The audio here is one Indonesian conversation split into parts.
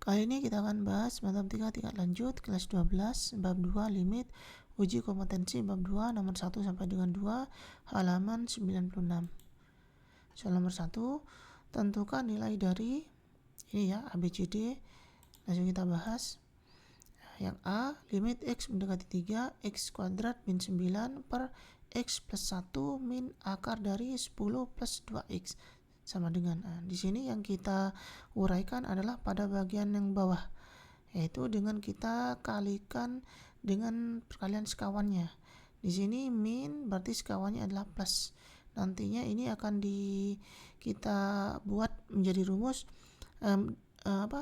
Kali ini kita akan bahas matematika tingkat lanjut kelas 12 bab 2 limit uji kompetensi bab 2 nomor 1 sampai dengan 2 halaman 96. Soal nomor 1, tentukan nilai dari ini ya ABCD. Langsung kita bahas. Yang A, limit x mendekati 3 x kuadrat min 9 per x plus 1 min akar dari 10 plus 2x sama dengan di sini yang kita uraikan adalah pada bagian yang bawah, yaitu dengan kita kalikan dengan perkalian sekawannya. Di sini min berarti sekawannya adalah plus. Nantinya ini akan kita buat menjadi rumus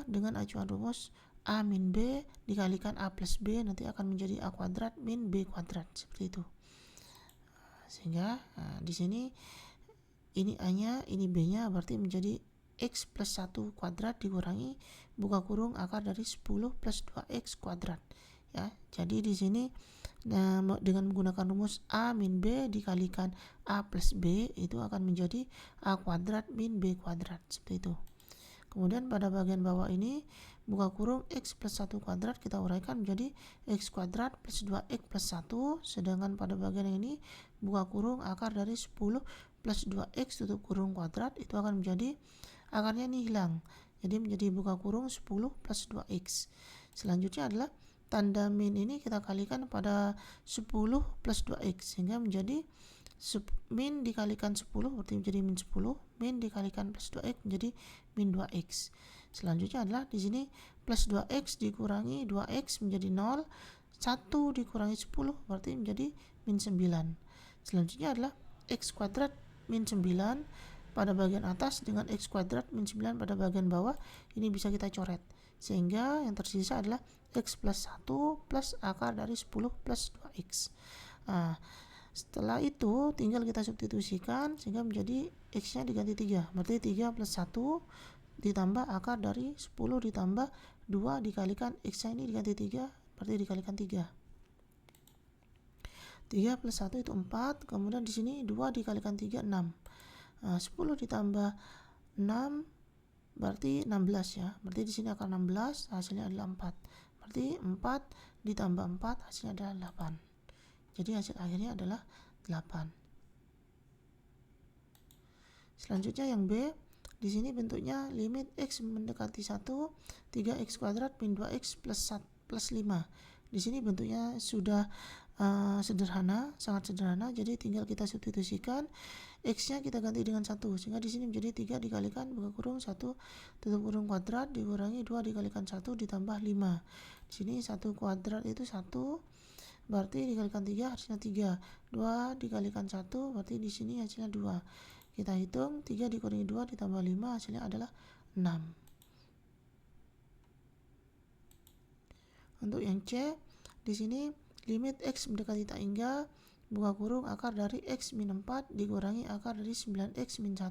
dengan acuan rumus A min B dikalikan A plus B nanti akan menjadi A kuadrat min B kuadrat, seperti itu. Sehingga di sini ini A-nya, ini B-nya, berarti menjadi x plus 1 kuadrat dikurangi buka kurung akar dari 10 plus 2x kuadrat. Ya, jadi di sini dengan menggunakan rumus A min B dikalikan A plus B itu akan menjadi A kuadrat min B kuadrat, seperti itu. Kemudian pada bagian bawah ini buka kurung x plus 1 kuadrat kita uraikan menjadi x kuadrat plus 2x plus 1, sedangkan pada bagian ini buka kurung akar dari 10 plus 2x tutup kurung kuadrat itu akan menjadi akarnya ini hilang, jadi menjadi buka kurung 10 plus 2x. Selanjutnya adalah tanda min ini kita kalikan pada 10 plus 2x sehingga menjadi min dikalikan 10 berarti menjadi min 10, min dikalikan plus 2x menjadi min 2x. Selanjutnya adalah di sini plus 2x dikurangi 2x menjadi 0, 1 dikurangi 10 berarti menjadi min 9. Selanjutnya adalah x kuadrat min 9 pada bagian atas dengan x kuadrat min 9 pada bagian bawah, ini bisa kita coret sehingga yang tersisa adalah x plus 1 plus akar dari 10 plus 2x. Setelah itu tinggal kita substitusikan sehingga menjadi x nya diganti 3, berarti 3 plus 1 ditambah akar dari 10 ditambah 2 dikalikan x nya ini diganti 3, berarti dikalikan 3. 3 plus 1 itu 4, kemudian di sini 2 dikalikan 3, 6. 10 ditambah 6 berarti 16 ya. Berarti di sini akar 16 hasilnya adalah 4. Berarti 4 ditambah 4 hasilnya adalah 8. Jadi hasil akhirnya adalah 8. Selanjutnya yang B, di sini bentuknya limit x mendekati 1 3x kuadrat min 2x plus 5. Di sini bentuknya sudah sederhana, sangat sederhana, jadi tinggal kita substitusikan x-nya kita ganti dengan 1 sehingga di sini menjadi 3 dikalikan buka kurung 1 tutup kurung kuadrat dikurangi 2 dikalikan 1 ditambah 5. Di sini 1 kuadrat itu 1, berarti dikalikan 3 hasilnya 3. 2 dikalikan 1 berarti di sini hasilnya 2. Kita hitung 3 dikurangi 2 ditambah 5 hasilnya adalah 6. Untuk yang C, di sini limit x mendekati tak hingga buka kurung akar dari x min 4 dikurangi akar dari 9x min 1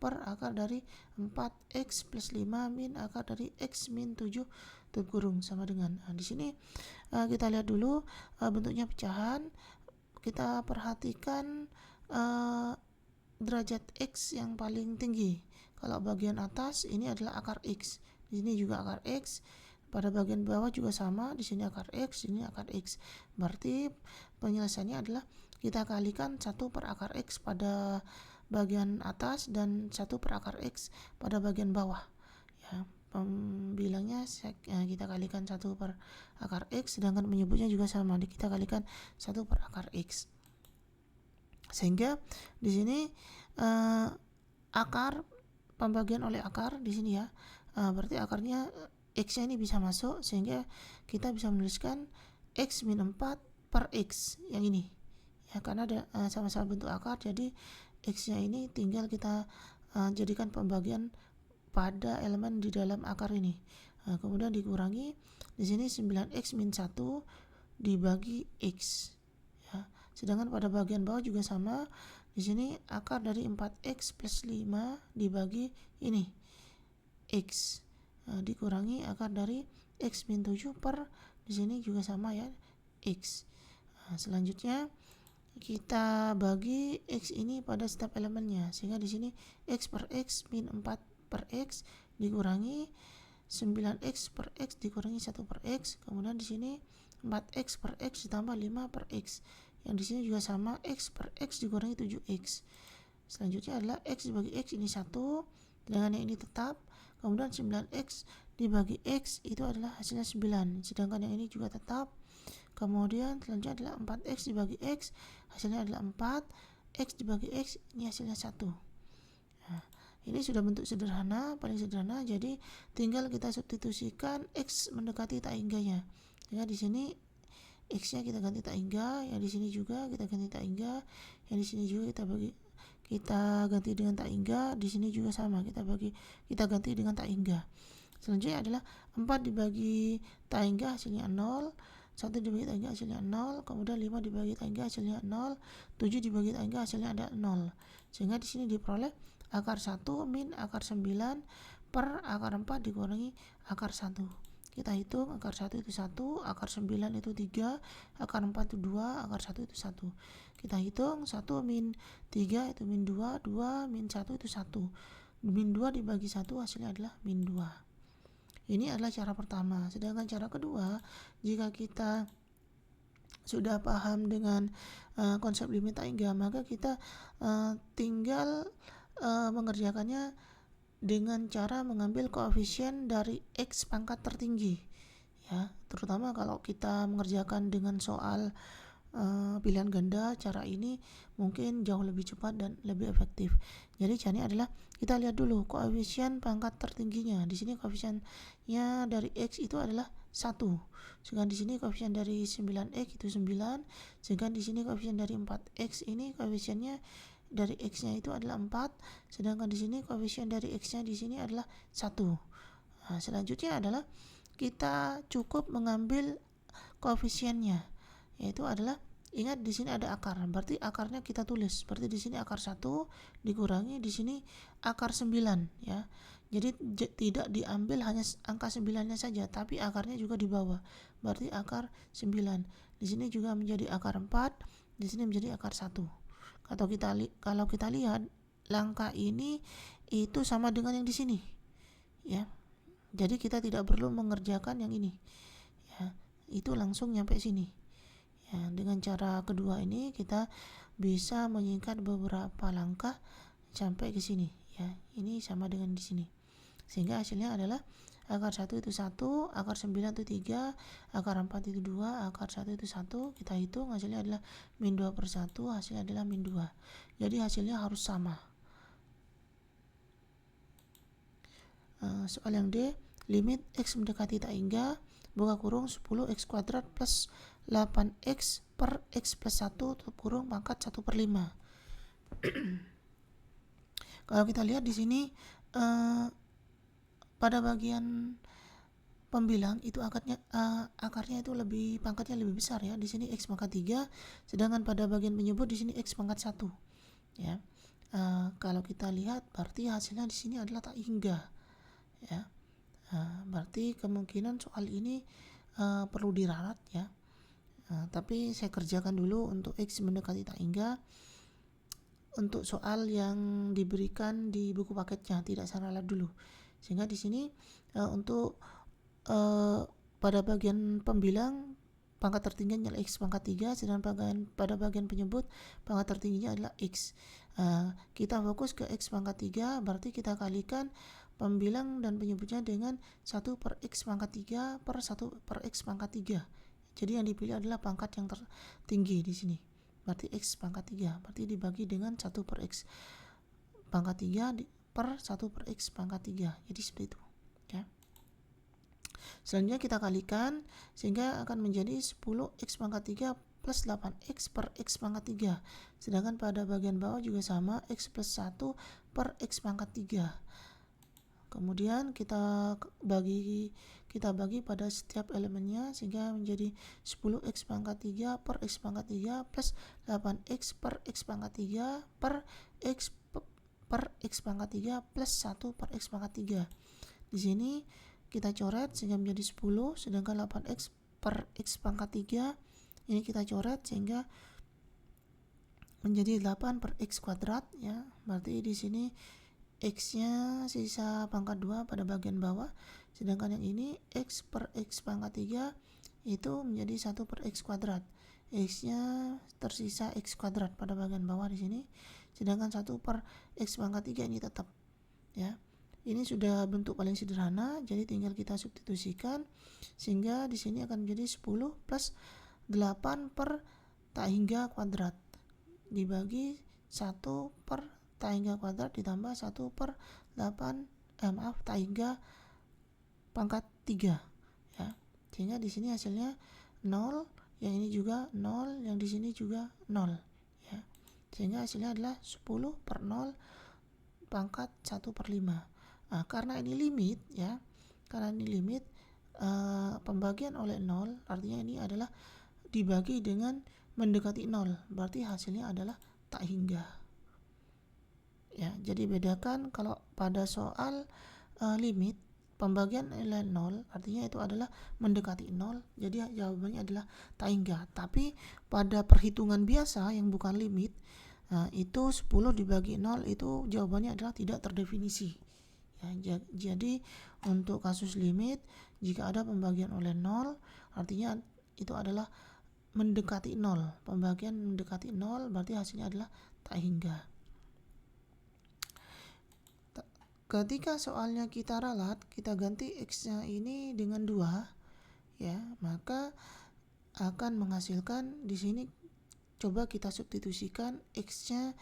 per akar dari 4x plus 5 min akar dari x min 7 tutup kurung sama dengan. Di sini kita lihat dulu bentuknya pecahan. Kita perhatikan derajat x yang paling tinggi. Kalau bagian atas ini adalah akar x, di sini juga akar x. Pada bagian bawah juga sama, di sini akar x, di sini akar x. Berarti penyelesaiannya adalah kita kalikan 1 per akar x pada bagian atas dan 1 per akar x pada bagian bawah. Ya, pembilangnya kita kalikan 1 per akar x, sedangkan menyebutnya juga sama, kita kalikan 1 per akar x. Sehingga di sini akar pembagian oleh akar di sini ya, berarti akarnya x-nya ini bisa masuk sehingga kita bisa menuliskan x min 4 per x yang ini ya, karena ada sama-sama bentuk akar, jadi x-nya ini tinggal kita jadikan pembagian pada elemen di dalam akar ini. Kemudian dikurangi di sini 9x min 1 dibagi x ya. Sedangkan pada bagian bawah juga sama, di sini akar dari 4x plus 5 dibagi ini x dikurangi akar dari x min 7 per di sini juga sama ya x. Selanjutnya kita bagi x ini pada setiap elemennya sehingga di sini x per x min 4 per x dikurangi 9x per x dikurangi 1 per x, kemudian di sini 4x per x ditambah 5 per x. Yang di sini juga sama, x per x dikurangi 7x. Selanjutnya adalah x dibagi x ini 1, sedangkan yang ini tetap. Kemudian 9x dibagi x itu adalah hasilnya 9, sedangkan yang ini juga tetap. Kemudian selanjutnya adalah 4x dibagi x, hasilnya adalah 4, x dibagi x ini hasilnya 1. Nah, ini sudah bentuk sederhana, paling sederhana, jadi tinggal kita substitusikan x mendekati tak hingganya. Ya, di sini x-nya kita ganti tak hingga, yang di sini juga kita ganti tak hingga, yang di sini juga kita ganti dengan tak hingga, di sini juga sama, kita ganti dengan tak hingga. Selanjutnya adalah 4 dibagi tak hingga hasilnya 0, 1 dibagi tak hingga hasilnya 0, kemudian 5 dibagi tak hingga hasilnya 0, 7 dibagi tak hingga hasilnya ada 0. Sehingga di sini diperoleh akar 1 min akar 9 per akar 4 dikurangi akar 1. Kita hitung, akar 1 itu 1, akar 9 itu 3, akar 4 itu 2, akar 1 itu 1. Kita hitung, 1 min 3 itu min 2, 2 min 1 itu 1. Min 2 dibagi 1 hasilnya adalah min 2. Ini adalah cara pertama. Sedangkan cara kedua, jika kita sudah paham dengan konsep limit tak hingga, maka kita tinggal mengerjakannya dengan cara mengambil koefisien dari x pangkat tertinggi, ya. Terutama kalau kita mengerjakan dengan soal pilihan ganda, cara ini mungkin jauh lebih cepat dan lebih efektif. Jadi caranya adalah kita lihat dulu koefisien pangkat tertingginya. Di sini koefisiennya dari x itu adalah 1. Sedangkan di sini koefisien dari 9x itu 9. Sedangkan di sini koefisien dari 4x ini koefisiennya dari x-nya itu adalah 4. Sedangkan di sini koefisien dari x-nya di sini adalah 1. Nah, selanjutnya adalah kita cukup mengambil koefisiennya, yaitu adalah, ingat di sini ada akar, berarti akarnya kita tulis. Berarti di sini akar 1 dikurangi di sini akar 9, ya. Jadi tidak diambil hanya angka 9-nya saja, tapi akarnya juga di bawah. Berarti akar 9. Di sini juga menjadi akar 4, di sini menjadi akar 1. Kalau kita lihat langkah ini itu sama dengan yang di sini, ya. Jadi kita tidak perlu mengerjakan yang ini, ya. Itu langsung nyampe sini. Ya, dengan cara kedua ini kita bisa menyingkat beberapa langkah sampai ke sini, ya. Ini sama dengan di sini. Sehingga hasilnya adalah akar 1 itu 1, akar 9 itu 3, akar 4 itu 2, akar 1 itu 1. Kita hitung hasilnya adalah min 2 per 1, hasilnya adalah min 2. Jadi hasilnya harus sama. Soal yang D, limit x mendekati tak hingga buka kurung 10x kuadrat plus 8x per x plus 1 tutup kurung pangkat 1 per 5. Kalau kita lihat di sini pada bagian pembilang itu akarnya itu pangkatnya lebih besar, ya. Di sini x pangkat 3, sedangkan pada bagian penyebut di sini x pangkat 1, ya. Kalau kita lihat berarti hasilnya di sini adalah tak hingga, ya. Berarti kemungkinan soal ini perlu diralat, ya. Tapi saya kerjakan dulu untuk x mendekati tak hingga untuk soal yang diberikan di buku paketnya, tidak saya ralat dulu. Sehingga di sini untuk pada bagian pembilang pangkat tertingginya adalah x pangkat 3, sedangkan pada bagian penyebut pangkat tertingginya adalah x. Kita fokus ke x pangkat 3, berarti kita kalikan pembilang dan penyebutnya dengan 1 per x pangkat 3 per 1 per x pangkat 3. Jadi yang dipilih adalah pangkat yang tertinggi di sini. Berarti x pangkat 3, berarti dibagi dengan 1 per x pangkat 3 per 1 per x pangkat 3. Jadi seperti itu, ya. Selanjutnya kita kalikan sehingga akan menjadi 10x pangkat 3 plus 8x per x pangkat 3. Sedangkan pada bagian bawah juga sama, x plus 1 per x pangkat 3. Kemudian kita bagi pada setiap elemennya sehingga menjadi 10x pangkat 3 per x pangkat 3 plus 8x per x pangkat 3 per x pangkat 3 plus 1 per x pangkat 3. Di sini kita coret sehingga menjadi 10, sedangkan 8x per x pangkat 3 ini kita coret sehingga menjadi 8 per x kuadrat, ya. Berarti di sini X-nya sisa pangkat 2 pada bagian bawah, sedangkan yang ini X per X pangkat 3 itu menjadi 1 per X kuadrat. X-nya tersisa X kuadrat pada bagian bawah di sini, sedangkan 1 per X pangkat 3 ini tetap, ya. Ini sudah bentuk paling sederhana, jadi tinggal kita substitusikan sehingga di sini akan menjadi 10 plus 8 per tak hingga kuadrat dibagi 1 per tak hingga kuadrat ditambah 1 per 8 tak hingga pangkat 3, ya. Sehingga di sini hasilnya 0, yang ini juga 0, yang di sini juga 0, ya. Sehingga hasilnya adalah 10 per 0 pangkat 1 per 5. Nah, karena ini limit, ya. Karena ini limit, pembagian oleh 0 artinya ini adalah dibagi dengan mendekati 0, berarti hasilnya adalah tak hingga, ya. Jadi bedakan kalau pada soal limit pembagian oleh 0 artinya itu adalah mendekati 0, jadi jawabannya adalah tak hingga. Tapi pada perhitungan biasa yang bukan limit, itu 10 dibagi 0 itu jawabannya adalah tidak terdefinisi, ya. Jadi untuk kasus limit, jika ada pembagian oleh 0 artinya itu adalah mendekati 0, pembagian mendekati 0 berarti hasilnya adalah tak hingga. Ketika soalnya kita ralat, kita ganti X-nya ini dengan 2, ya, maka akan menghasilkan di sini, coba kita substitusikan X-nya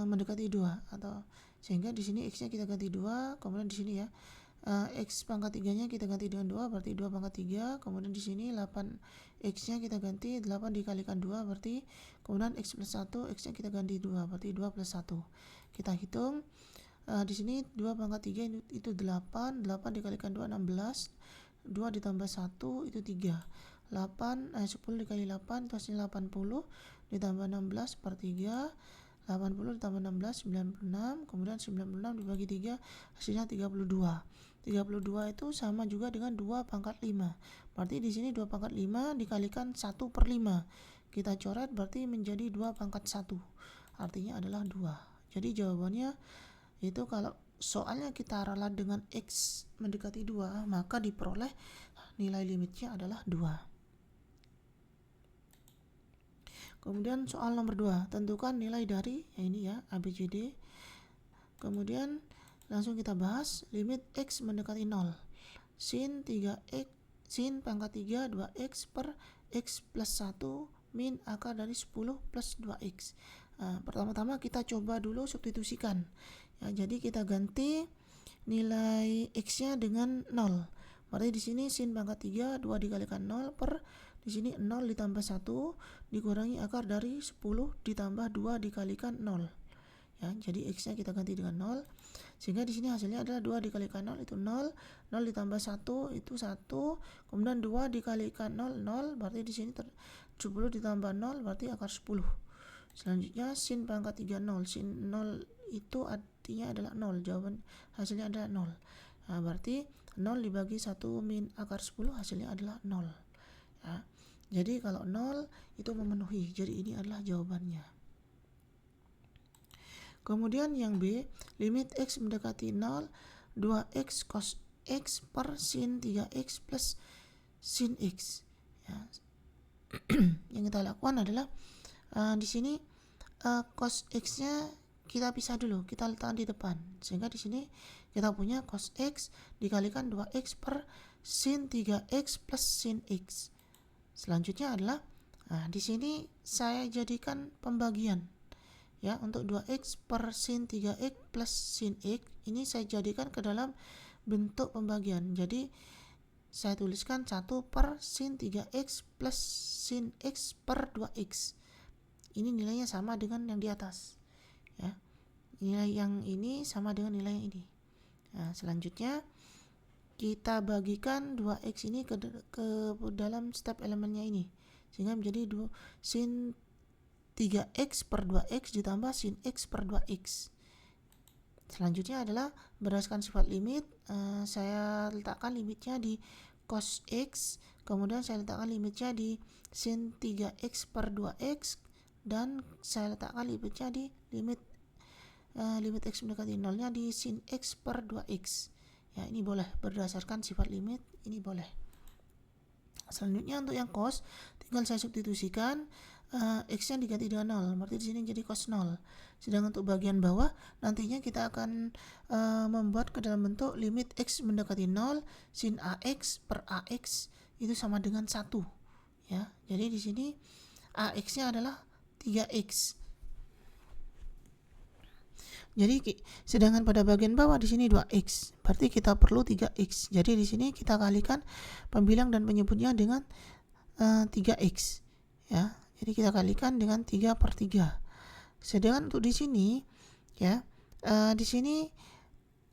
mendekati 2, atau sehingga di sini X-nya kita ganti 2, kemudian di sini, ya, X pangkat 3-nya kita ganti dengan 2, berarti 2 pangkat 3, kemudian di sini 8 X-nya kita ganti 8 dikalikan 2, berarti kemudian X plus 1, X-nya kita ganti 2, berarti 2 plus 1. Kita hitung, di sini 2 pangkat 3 itu 8, 8 dikalikan 2 16, 2 ditambah 1 itu 3, 10 dikali 8 itu hasilnya 80, ditambah 16 per 3, 80 ditambah 16 96, kemudian 96 dibagi 3 hasilnya 32. 32 itu sama juga dengan 2 pangkat 5. Berarti di sini 2 pangkat 5 dikalikan 1 per 5. Kita coret berarti menjadi 2 pangkat 1. Artinya adalah 2. Jadi jawabannya itu kalau soalnya kita ralat dengan X mendekati 2, maka diperoleh nilai limitnya adalah 2. Kemudian soal nomor 2, tentukan nilai dari ini, ya, ABCD. Kemudian langsung kita bahas limit X mendekati 0. Sin 3X, sin pangkat 3 2X per X plus 1 min akar dari 10 plus 2X. Pertama-tama kita coba dulu substitusikan, ya. Jadi kita ganti nilai X-nya dengan 0. Berarti di sini sin pangkat 3 2 dikalikan 0 per di sini 0 ditambah 1 dikurangi akar dari 10 ditambah 2 dikalikan 0, ya. Jadi X-nya kita ganti dengan 0, sehingga di sini hasilnya adalah 2 dikalikan 0 itu 0, 0 ditambah 1 itu 1, kemudian 2 dikalikan 0 0, berarti di sini 10 ditambah 0 berarti akar 10. Selanjutnya sin pangkat 3 0, sin 0 itu artinya adalah 0, jawaban hasilnya adalah 0. Nah, berarti 0 dibagi 1 min akar 10 hasilnya adalah 0, ya. Jadi kalau 0 itu memenuhi, jadi ini adalah jawabannya. Kemudian yang B, limit X mendekati 0, 2X cos X per sin 3X plus sin X, ya. Yang kita lakukan adalah di sini cos X-nya kita pisah dulu, kita letakkan di depan, sehingga di sini kita punya cos X dikalikan 2X per sin 3X plus sin X. Selanjutnya adalah, di sini saya jadikan pembagian, ya, untuk 2X per sin 3X plus sin X ini saya jadikan ke dalam bentuk pembagian. Jadi saya tuliskan 1 per sin 3X plus sin X per 2X. Ini nilainya sama dengan yang di atas, ya. Nilai yang ini sama dengan nilai yang ini. Nah, selanjutnya kita bagikan 2X ini ke dalam step elemennya ini, sehingga menjadi sin 3X per 2X ditambah sin X per 2X. Selanjutnya adalah berdasarkan sifat limit, saya letakkan limitnya di cos X, kemudian saya letakkan limitnya di sin 3X per 2X, dan saya letakkan limitnya di limit limit X mendekati 0-nya di sin X per 2X. Ya, ini boleh berdasarkan sifat limit, ini boleh. Selanjutnya untuk yang cos, tinggal saya substitusikan X-nya diganti dengan 0, berarti di sini jadi cos 0. Sedangkan untuk bagian bawah, nantinya kita akan membuat ke dalam bentuk limit X mendekati 0, sin AX per AX itu sama dengan 1. Ya, jadi di sini AX-nya adalah 3X. Jadi sedangkan pada bagian bawah di sini 2x, berarti kita perlu 3x. Jadi di sini kita kalikan pembilang dan penyebutnya dengan 3x. Ya, jadi kita kalikan dengan 3 per 3. Sedangkan untuk di sini, ya, di sini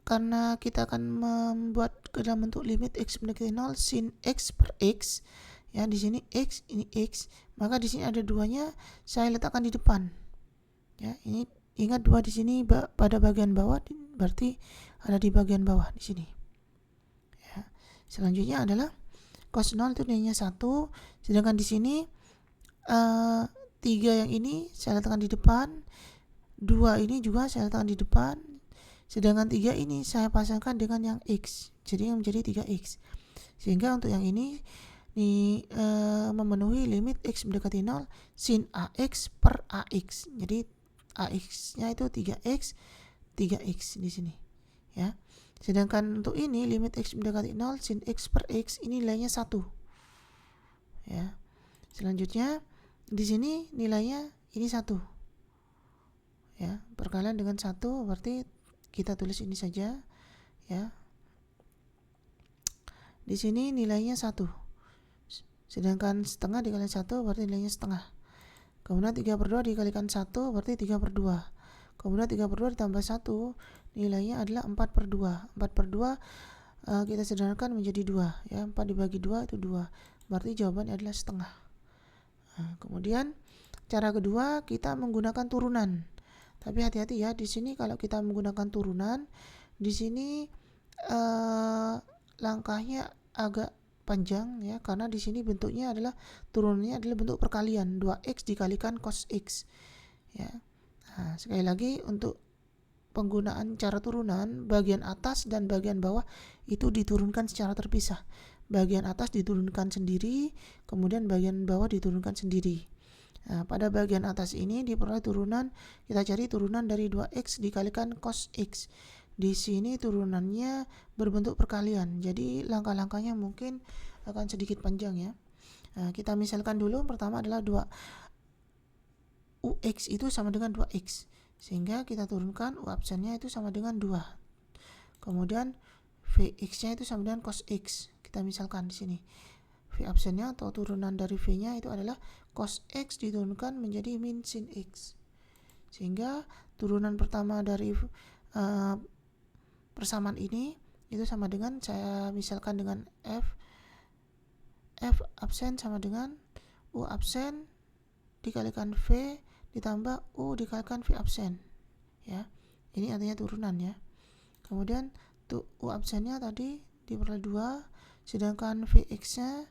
karena kita akan membuat ke dalam bentuk limit x mendekati 0 sin x per x, ya, di sini x, ini x, maka di sini ada duanya, saya letakkan di depan. Ya, ini ingat 2 di sini pada bagian bawah, berarti ada di bagian bawah di sini. Ya. Selanjutnya adalah cos 0 itu nilainya 1, sedangkan di sini 3 yang ini saya letakkan di depan, 2 ini juga saya letakkan di depan, sedangkan 3 ini saya pasangkan dengan yang x, jadi yang menjadi 3x. Sehingga untuk yang ini memenuhi limit x mendekati 0 sin AX per AX. Jadi AX-nya itu 3x, 3x di sini. Ya. Sedangkan untuk ini limit x mendekati 0 sin x per x ini nilainya 1. Ya. Selanjutnya di sini nilainya ini 1. Ya, perkalian dengan 1 berarti kita tulis ini saja, ya. Di sini nilainya 1. Sedangkan setengah dikali 1 berarti nilainya setengah. Kemudian 3 per 2 dikalikan 1 berarti 3 per 2. Kemudian 3 per 2 ditambah 1 nilainya adalah 4 per 2. 4 per 2 kita sederhanakan menjadi 2. Ya, 4 dibagi 2 itu 2. Berarti jawabannya adalah setengah. Nah, kemudian cara kedua kita menggunakan turunan. Tapi hati-hati ya, di sini kalau kita menggunakan turunan, di sini langkahnya agak panjang, ya, karena di sini bentuknya adalah turunannya adalah bentuk perkalian 2x dikalikan cos x, ya. Nah, sekali lagi untuk penggunaan cara turunan, bagian atas dan bagian bawah itu diturunkan secara terpisah. Bagian atas diturunkan sendiri, kemudian bagian bawah diturunkan sendiri. Nah, pada bagian atas ini diperoleh turunan, kita cari turunan dari 2x dikalikan cos x. Di sini turunannya berbentuk perkalian, jadi langkah-langkahnya mungkin akan sedikit panjang, ya. Nah, kita misalkan dulu, pertama adalah 2ux itu sama dengan 2x, sehingga kita turunkan u absennya itu sama dengan 2. Kemudian vx-nya itu sama dengan cos x. Kita misalkan di sini v absennya atau turunan dari v-nya itu adalah cos x diturunkan menjadi min sin x, sehingga turunan pertama dari persamaan ini itu sama dengan, saya misalkan dengan f absen sama dengan u absen dikalikan v ditambah u dikalikan v absen, ya. Ini artinya turunan, ya. Kemudian u absennya tadi diperoleh 2, sedangkan vx-nya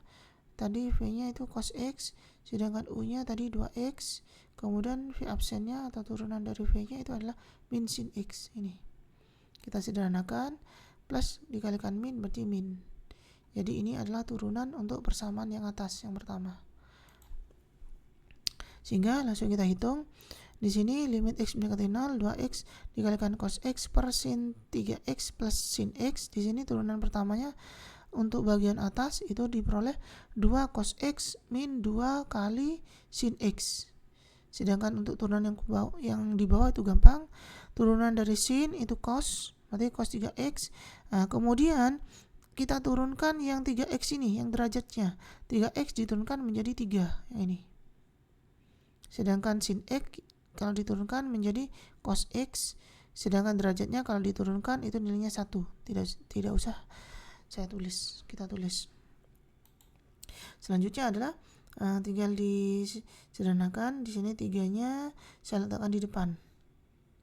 tadi v-nya itu cos x, sedangkan u-nya tadi 2x, kemudian v absennya atau turunan dari v-nya itu adalah min sin x. Ini kita sederhanakan, plus dikalikan min berarti min. Jadi ini adalah turunan untuk persamaan yang atas, yang pertama. Sehingga langsung kita hitung. Di sini limit x mendekati 0, 2x dikalikan cos x per sin 3x plus sin x. Di sini turunan pertamanya untuk bagian atas itu diperoleh 2 cos x min 2 kali sin x. Sedangkan untuk turunan yang di bawah itu gampang. Turunan dari sin itu cos, berarti cos 3x. Nah, kemudian kita turunkan yang 3x ini, yang derajatnya 3x diturunkan menjadi 3, yang ini. Sedangkan sin x kalau diturunkan menjadi cos x, sedangkan derajatnya kalau diturunkan itu nilainya 1. Tidak usah saya tulis, kita tulis. Selanjutnya adalah tinggal disederhanakan. Di sini 3-nya saya letakkan di depan,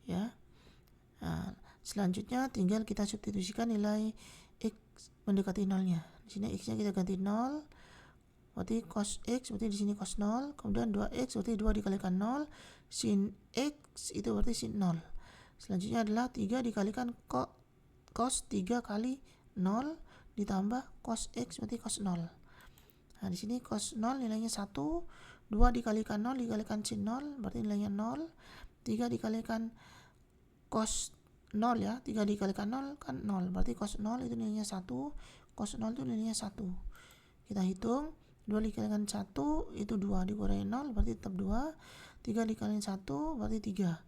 ya. Nah, selanjutnya tinggal kita substitusikan nilai x mendekati 0-nya. Di sini x-nya kita ganti 0, berarti cos x berarti di sini cos 0, kemudian 2x berarti 2 dikalikan 0, sin x itu berarti sin 0. Selanjutnya adalah 3 dikalikan cos 3 kali 0 ditambah cos X berarti cos 0. Nah, di sini cos 0 nilainya 1, 2 dikalikan 0 dikalikan sin 0 berarti nilainya 0, 3 dikalikan cos 0 ya, 3 dikalikan 0 kan 0, berarti cos 0 itu nilainya 1, cos 0 itu nilainya 1. Kita hitung, 2 dikalikan 1 itu 2, dikurangi 0 berarti tetap 2, 3 dikalikan 1 berarti 3,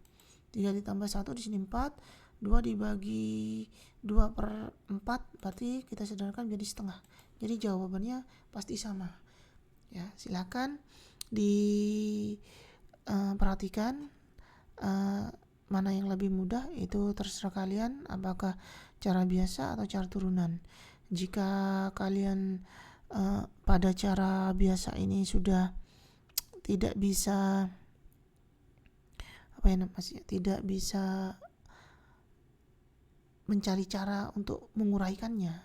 3 ditambah 1 di sini 4, 2 dibagi 2 per 4 berarti kita sederhanakan menjadi setengah. Jadi jawabannya pasti sama. Ya, silakan diperhatikan mana yang lebih mudah, itu terserah kalian, apakah cara biasa atau cara turunan. Jika kalian pada cara biasa ini sudah tidak bisa tidak bisa mencari cara untuk menguraikannya,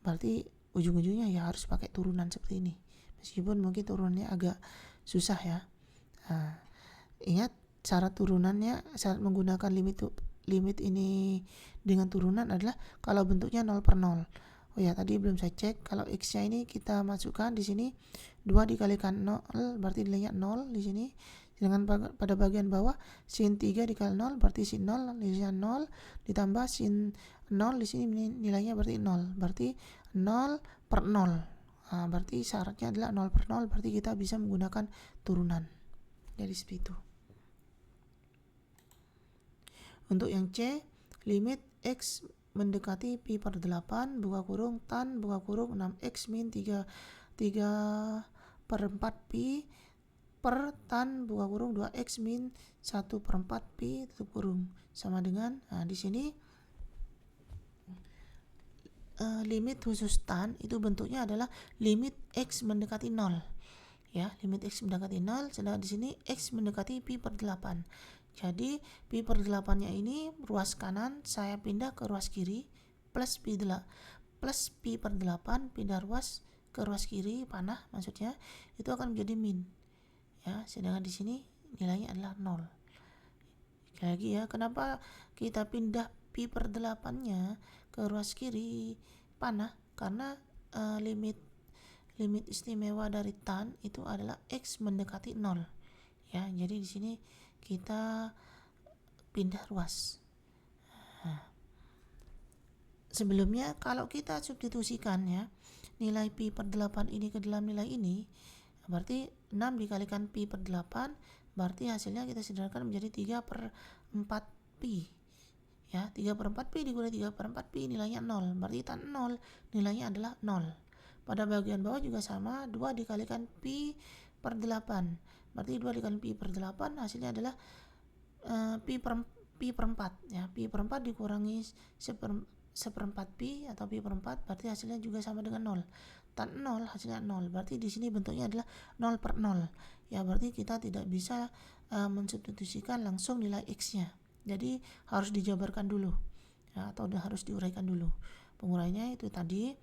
berarti ujung-ujungnya ya harus pakai turunan seperti ini, meskipun mungkin turunannya agak susah ya. Nah, ingat cara turunannya saat menggunakan limit ini dengan turunan adalah kalau bentuknya 0 per 0. Oh ya, tadi belum saya cek, kalau x-nya ini kita masukkan di sini 2 dikalikan 0 berarti nilainya 0 di sini. Sedangkan pada bagian bawah sin 3 dikali 0 berarti sin 0 nilainya 0 ditambah sin 0 di sini nilainya berarti 0. Berarti 0 per 0. Nah, berarti syaratnya adalah 0 per 0, berarti kita bisa menggunakan turunan. Jadi seperti itu. Untuk yang C, limit x mendekati pi per 8 buka kurung tan buka kurung 6x min 3 per 4 pi per tan buka kurung 2x min 1 per 4 pi tutup kurung sama dengan, nah di sini limit khusus tan itu bentuknya adalah limit x mendekati 0 ya, limit x mendekati 0, sedangkan di sini x mendekati pi per 8. Jadi pi per 8 nya ini ruas kanan saya pindah ke ruas kiri plus pi per 8 pindah ruas ke ruas kiri panah maksudnya, itu akan menjadi min ya, sedangkan di sini nilainya adalah 0. Sekali lagi ya, kenapa kita pindah pi per 8 nya ke ruas kiri panah, karena limit istimewa dari tan itu adalah x mendekati 0 ya, jadi di sini kita pindah ruas. Nah, sebelumnya kalau kita substitusikan ya nilai pi per 8 ini ke dalam nilai ini, berarti 6 dikalikan pi per 8 berarti hasilnya kita sederhanakan menjadi 3 per 4 pi ya, 3 per 4 pi dikurangi 3 per 4 pi nilainya 0, berarti tan 0 nilainya adalah 0. Pada bagian bawah juga sama, 2 dikalikan pi per 8 berarti 2 dikali pi per 8 hasilnya adalah pi per 4 ya, pi per 4 dikurangi seperempat pi atau pi per 4 berarti hasilnya juga sama dengan 0. Tan 0 hasilnya 0, berarti di sini bentuknya adalah 0 per 0 ya, berarti kita tidak bisa mensubstitusikan langsung nilai x nya, jadi harus dijabarkan dulu ya, atau harus diuraikan dulu. Penguraiannya itu tadi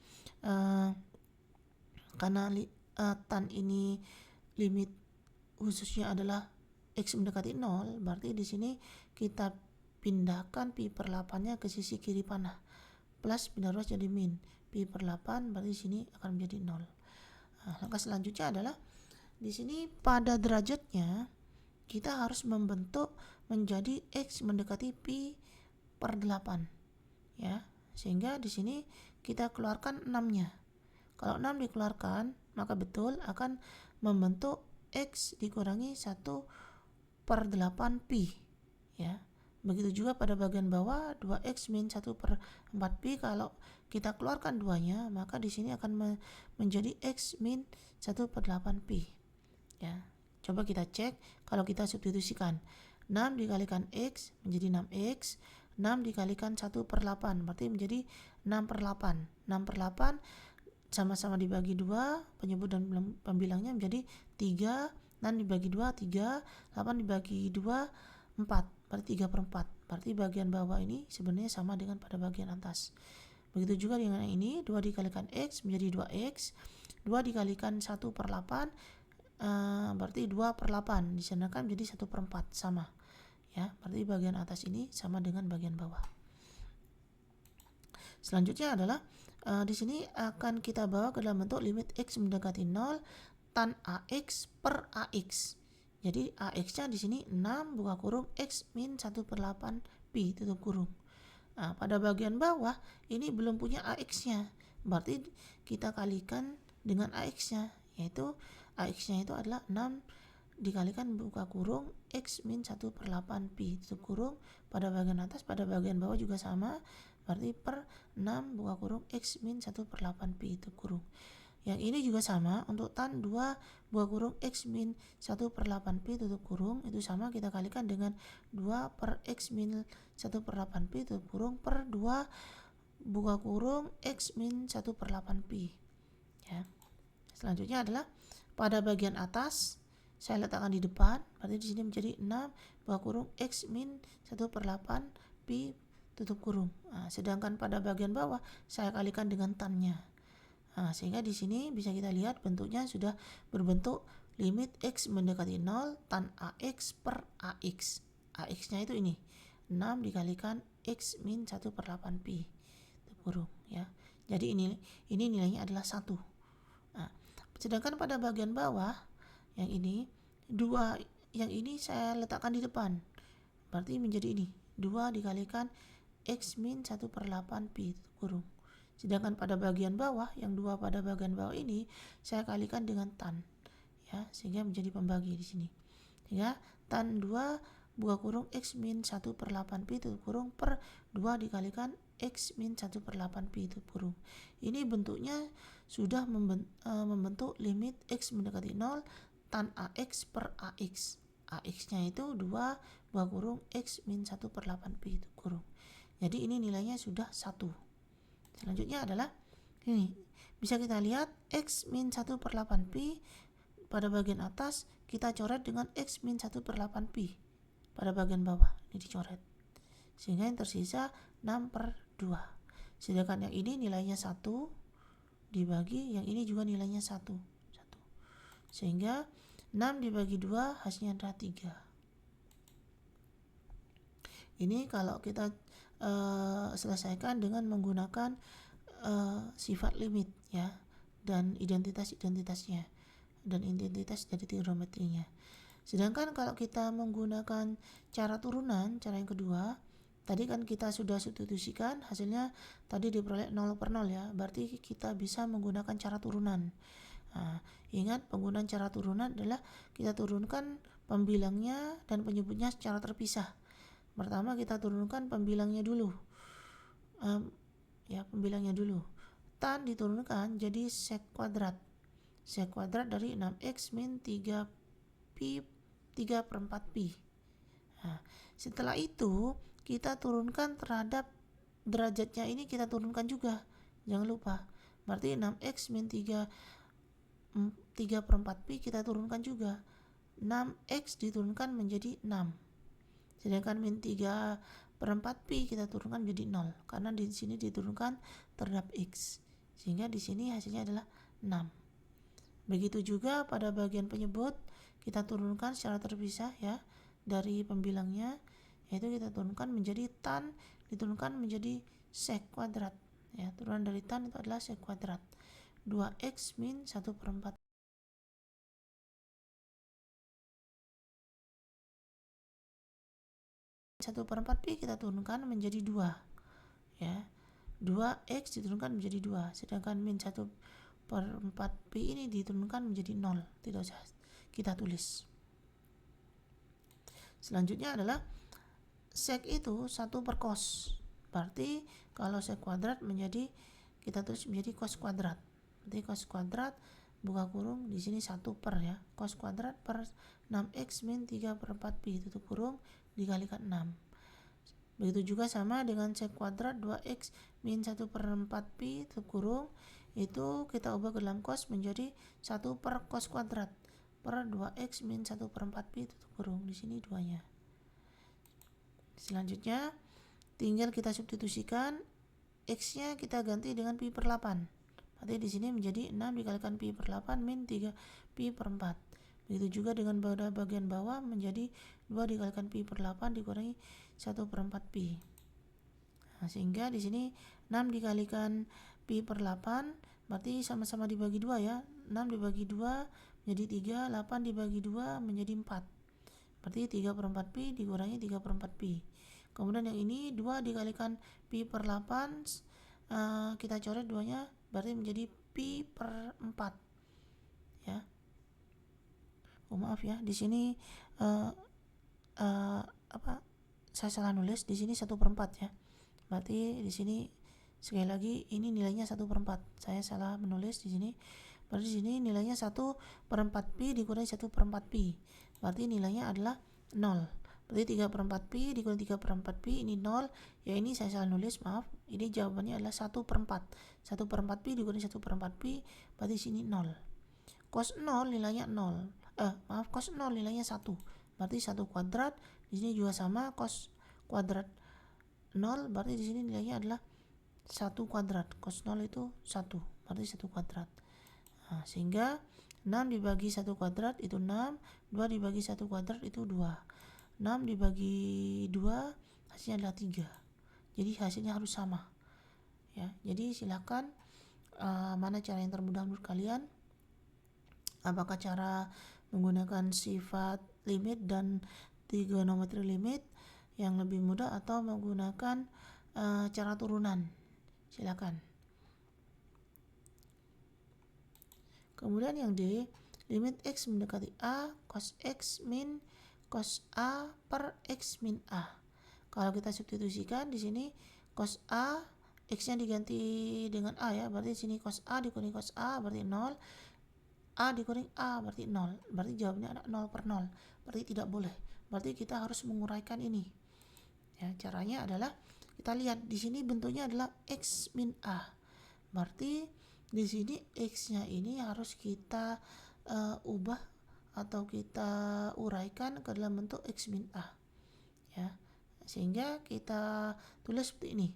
karena tan ini limit khususnya adalah x mendekati 0, berarti di sini kita pindahkan pi per 8-nya ke sisi kiri panah plus pindah ruas jadi min pi per 8, berarti di sini akan menjadi 0. Nah, langkah selanjutnya adalah di sini pada derajatnya kita harus membentuk menjadi x mendekati pi per 8 ya, sehingga di sini kita keluarkan 6-nya. Kalau 6 dikeluarkan maka betul akan membentuk x dikurangi 1 per 8 pi ya. Begitu juga pada bagian bawah 2x min 1 per 4 pi, kalau kita keluarkan duanya maka di sini akan menjadi x min 1 per 8 pi ya. Coba kita cek kalau kita substitusikan 6 dikalikan x menjadi 6x, 6 dikalikan 1 per 8 berarti menjadi 6 per 8. 6 per 8 sama-sama dibagi 2, penyebut dan pembilangnya menjadi 3, 6 dibagi 2 3, 8 dibagi 2 4, berarti 3 per 4. Berarti bagian bawah ini sebenarnya sama dengan pada bagian atas. Begitu juga dengan ini, 2 dikalikan x menjadi 2x, 2 dikalikan 1 per 8 berarti 2 per 8 disanakan menjadi 1 per 4 sama ya. Berarti bagian atas ini sama dengan bagian bawah. Selanjutnya adalah di sini akan kita bawa ke dalam bentuk limit x mendekati 0 tan AX per AX. Jadi AX-nya di sini 6 buka kurung X min 1/8 Pi tutup kurung. Nah, pada bagian bawah ini belum punya AX-nya. Berarti kita kalikan dengan AX-nya, yaitu AX-nya itu adalah 6 dikalikan buka kurung X min 1/8 Pi tutup kurung. Pada bagian atas, pada bagian bawah juga sama. Berarti per 6 buka kurung X min 1/8 Pi tutup kurung. Yang ini juga sama, untuk tan 2 buka kurung X min 1/8 Pi tutup kurung, itu sama kita kalikan dengan 2 per X min 1/8 Pi tutup kurung per 2 buka kurung X min 1/8 Pi. Ya. Selanjutnya adalah pada bagian atas, saya letakkan di depan, berarti di sini menjadi 6 buka kurung X min 1/8 Pi tutup kurung. Nah, sedangkan pada bagian bawah, saya kalikan dengan tannya. Nah, sehingga di sini bisa kita lihat bentuknya sudah berbentuk limit x mendekati 0 tan AX per AX. AX-nya itu ini, 6 dikalikan X min 1/8 Pi kurung, ya. Jadi ini nilainya adalah 1. Nah, sedangkan pada bagian bawah yang ini 2, yang ini saya letakkan di depan. Berarti menjadi ini, 2 dikalikan X min 1/8 Pi kurung. Sedangkan pada bagian bawah, yang 2 pada bagian bawah ini saya kalikan dengan tan, ya, sehingga menjadi pembagi di sini. Sehingga tan 2 buka kurung X min 1/8 Pi tutup kurung per 2 dikalikan X min 1/8 Pi tutup kurung. Ini bentuknya sudah membentuk limit X mendekati 0 tan AX per AX. AX-nya itu 2 buka kurung X min 1/8 Pi tutup kurung. Jadi ini nilainya sudah 1. Selanjutnya adalah ini, bisa kita lihat X min 1/8 Pi pada bagian atas kita coret dengan X min 1/8 Pi pada bagian bawah, ini dicoret, sehingga yang tersisa 6/2. Sedangkan yang ini nilainya 1 dibagi, yang ini juga nilainya 1. Sehingga 6 dibagi 2 hasilnya adalah 3. Ini kalau kita selesaikan dengan menggunakan sifat limit, ya, dan identitasnya dan identitas dari trigonometrinya. Sedangkan kalau kita menggunakan cara turunan, cara yang kedua, tadi kan kita sudah substitusikan, hasilnya tadi diperoleh 0/0, ya. Berarti kita bisa menggunakan cara turunan. Nah, ingat penggunaan cara turunan adalah kita turunkan pembilangnya dan penyebutnya secara terpisah. Pertama kita turunkan pembilangnya dulu, ya, pembilangnya dulu. Tan diturunkan jadi sek kuadrat dari 6x min 3 pi 3/4 pi. Nah, setelah itu kita turunkan terhadap derajatnya, ini kita turunkan juga, jangan lupa. Berarti 6x min 3/4 pi kita turunkan juga. 6x diturunkan menjadi 6. Sedangkan min 3/4 pi kita turunkan menjadi 0 karena di sini diturunkan terhadap x, sehingga di sini hasilnya adalah 6. Begitu juga pada bagian penyebut kita turunkan secara terpisah, ya, dari pembilangnya, yaitu kita turunkan menjadi tan diturunkan menjadi sek kuadrat, ya. Turunan dari tan itu adalah sek kuadrat 2x min 1/4 pi kita turunkan menjadi 2, ya. 2x diturunkan menjadi 2, sedangkan min 1/4 pi ini diturunkan menjadi 0, tidak usah kita tulis. Selanjutnya adalah sek itu 1 per cos. Berarti kalau sek kuadrat menjadi, kita tulis menjadi cos kuadrat. Berarti cos kuadrat buka kurung di sini 1 per, ya, cos kuadrat per 6x min 3/4 pi tutup kurung dikalikan 6. Begitu juga sama dengan sek kuadrat 2x min 1/4 pi tutup kurung, itu kita ubah ke dalam cos menjadi 1 per cos kuadrat per 2x min 1/4 pi tutup kurung, di sini 2-nya. Selanjutnya tinggal kita substitusikan, x-nya kita ganti dengan pi per 8. Berarti di sini menjadi 6 dikalikan pi per 8 min 3 pi per 4. Begitu juga dengan pada bagian bawah menjadi 2 dikalikan pi per 8 dikurangi 1/4 pi. Nah, sehingga di sini 6 dikalikan pi per 8 berarti sama-sama dibagi 2 ya. 6 dibagi 2 menjadi 3, 8 dibagi 2 menjadi 4. Berarti 3/4 pi dikurangi 3/4 pi. Kemudian yang ini 2 dikalikan pi per 8, kita coret 2-nya berarti menjadi pi per 4 ya. Maaf ya, di sini saya salah nulis, di sini 1/4 ya. Berarti di sini sekali lagi ini nilainya 1/4. Saya salah menulis di sini. Berarti di sini nilainya 1/4 pi dikurangi 1/4 pi. Berarti nilainya adalah 0. Berarti 3/4 pi dikurangi 3/4 pi ini 0. Ya ini saya salah nulis, maaf. Ini jawabannya adalah 1/4. 1/4 pi dikurangi 1/4 pi berarti di sini 0. Cos 0 nilainya 0. Cos 0 nilainya 1. Berarti 1 kuadrat. Di sini juga sama, cos kuadrat 0 berarti di sini nilainya adalah 1 kuadrat. Cos 0 itu 1, berarti 1 kuadrat. Nah, sehingga 6 dibagi 1 kuadrat itu 6, 2 dibagi 1 kuadrat itu 2. 6 dibagi 2 hasilnya adalah 3. Jadi hasilnya harus sama. Ya, jadi silakan mana cara yang termudah menurut kalian? Apakah cara menggunakan sifat limit dan trigonometri limit yang lebih mudah atau menggunakan cara turunan? Silakan. Kemudian yang D, limit x mendekati A, cos x min cos A per x min A. Kalau kita substitusikan di sini cos A, x-nya diganti dengan A ya, berarti di sini cos A dikurangi cos A berarti 0. A dikurangi A berarti 0. Berarti jawabnya ada 0 per 0. Berarti tidak boleh. Berarti kita harus menguraikan ini. Ya, caranya adalah kita lihat di sini bentuknya adalah x min A. Berarti di sini x-nya ini harus kita ubah atau kita uraikan ke dalam bentuk x min A. Ya. Sehingga kita tulis seperti ini.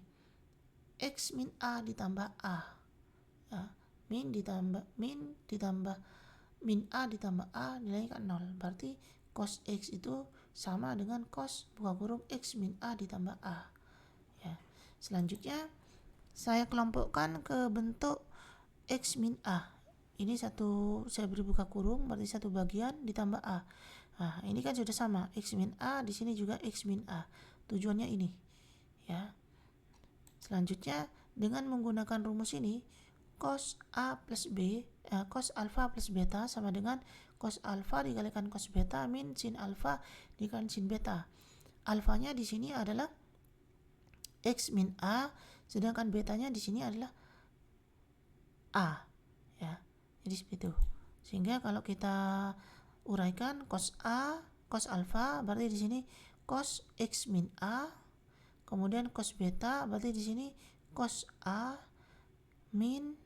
X min A ditambah A. Ya. Min ditambah min A ditambah A nilainya kan 0. Berarti cos x itu sama dengan cos buka kurung x min A ditambah A. Ya. Selanjutnya saya kelompokkan ke bentuk x min A. Ini satu saya beri buka kurung berarti satu bagian ditambah A. Nah, ini kan sudah sama x min A, di sini juga x min A. Tujuannya ini. Ya. Selanjutnya dengan menggunakan rumus ini cos A plus B, cos alfa plus beta sama dengan cos alfa dikalikan cos beta min sin alfa dikalikan sin beta. Alfanya di sini adalah x min A, sedangkan betanya di sini adalah A. Ya. Jadi seperti itu. Sehingga kalau kita uraikan cos A, cos alfa berarti di sini cos x min A, kemudian cos beta berarti di sini cos A min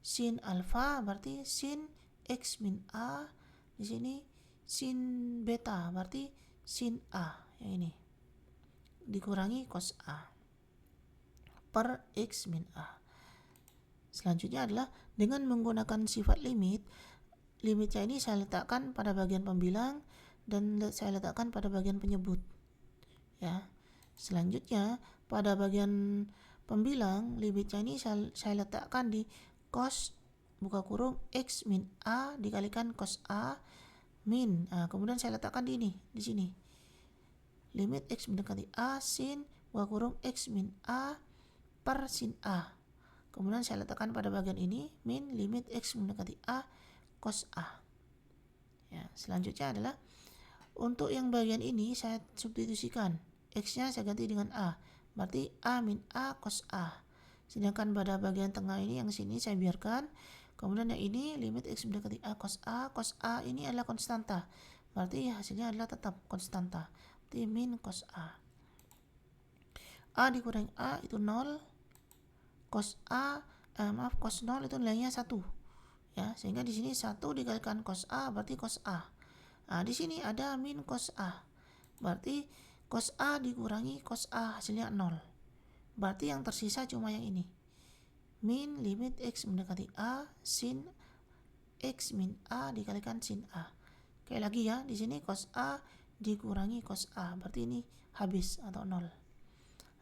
sin alfa berarti sin x min A, di sini sin beta berarti sin A yang ini dikurangi cos A per x min A. Selanjutnya adalah dengan menggunakan sifat limit. Limitnya ini saya letakkan pada bagian pembilang dan saya letakkan pada bagian penyebut. Ya. Selanjutnya pada bagian pembilang limitnya ini saya letakkan di cos buka kurung x min A dikalikan cos A min. Nah, kemudian saya letakkan di sini. Limit x mendekati A sin buka kurung x min A per sin A. Kemudian saya letakkan pada bagian ini min limit x mendekati A cos A. Ya, selanjutnya adalah untuk yang bagian ini saya substitusikan. X-nya saya ganti dengan A. Berarti A min A cos A. Sedangkan pada bagian tengah ini yang sini saya biarkan. Kemudian yang ini limit x mendekati A cos A. Cos A ini adalah konstanta. Berarti hasilnya adalah tetap konstanta. Berarti min cos A. A dikurangi A itu 0. Cos cos 0 itu nilainya 1. Ya, sehingga di sini 1 dikalikan cos A berarti cos A. Nah, di sini ada min cos A. Berarti cos A dikurangi cos A hasilnya 0. Berarti yang tersisa cuma yang ini. Min limit x mendekati A sin X min A dikalikan sin A. Kayak lagi ya, di sini cos A dikurangi cos A, berarti ini habis atau 0.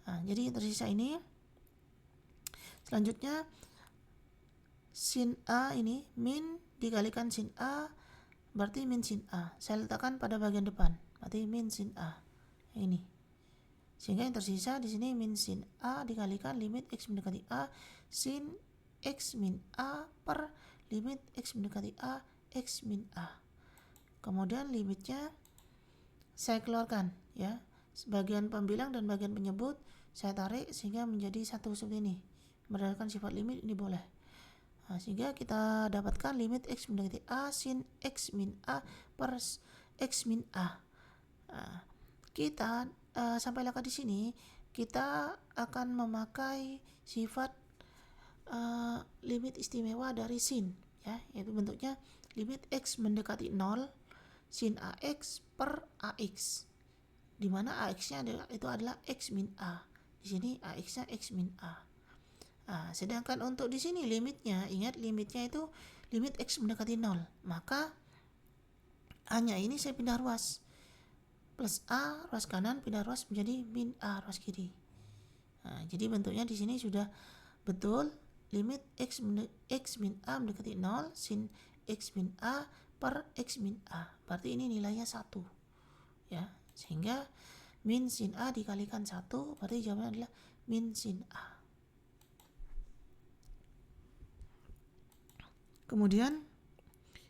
Nah, jadi tersisa ini. Selanjutnya sin A ini min dikalikan sin A, berarti min sin A. Saya letakkan pada bagian depan, berarti min sin A. Ini. Sehingga yang tersisa di sini min sin A dikalikan limit X mendekati A sin X min A per limit X mendekati A X min A. Kemudian limitnya saya keluarkan ya. Bagian pembilang dan bagian penyebut saya tarik sehingga menjadi satu seperti ini. Berdasarkan sifat limit ini boleh. Nah, sehingga kita dapatkan limit X mendekati A sin X min A per X min A. Nah, kita sampailah di sini kita akan memakai sifat limit istimewa dari sin ya, yaitu bentuknya limit X mendekati 0 sin AX per AX, di mana AX-nya itu adalah X min A. Di sini AX-nya X min A. Nah, sedangkan untuk di sini limitnya, ingat limitnya itu limit X mendekati 0, maka A-nya ini saya pindah ruas. Plus A ruas kanan pindah ruas menjadi min A ruas kiri. Nah, jadi bentuknya di sini sudah betul limit X min A mendekati 0 sin X min A per X min A. Berarti ini nilainya 1. Ya, sehingga min sin A dikalikan 1, berarti jawabannya adalah min sin A. Kemudian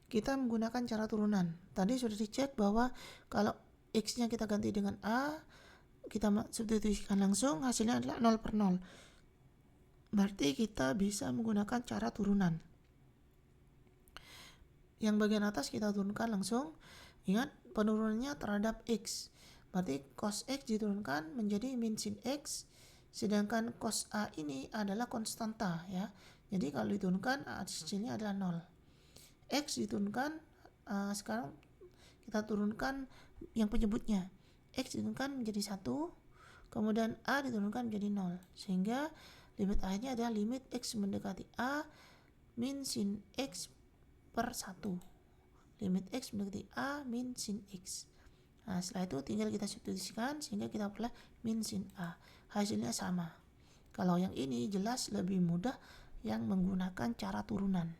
kita menggunakan cara turunan. Tadi sudah dicek bahwa kalau X-nya kita ganti dengan A, kita substitusikan langsung, hasilnya adalah 0 per 0. Berarti kita bisa menggunakan cara turunan. Yang bagian atas kita turunkan langsung. Ingat, penurunannya terhadap X. Berarti cos X diturunkan menjadi min sin X, sedangkan cos A ini adalah konstanta ya. Jadi kalau diturunkan hasilnya adalah 0. X diturunkan, sekarang kita turunkan yang penyebutnya. X diturunkan menjadi 1, kemudian A diturunkan menjadi 0, sehingga limit akhirnya adalah limit X mendekati A min sin X per 1. Limit X mendekati A min sin X. Nah, setelah itu tinggal kita substitusikan sehingga kita peroleh min sin A. Hasilnya sama. Kalau yang ini jelas lebih mudah yang menggunakan cara turunan.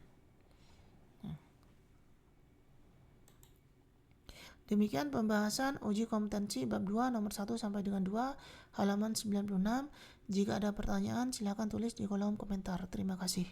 Demikian pembahasan uji kompetensi bab 2 nomor 1 sampai dengan 2 halaman 96. Jika ada pertanyaan silakan tulis di kolom komentar. Terima kasih.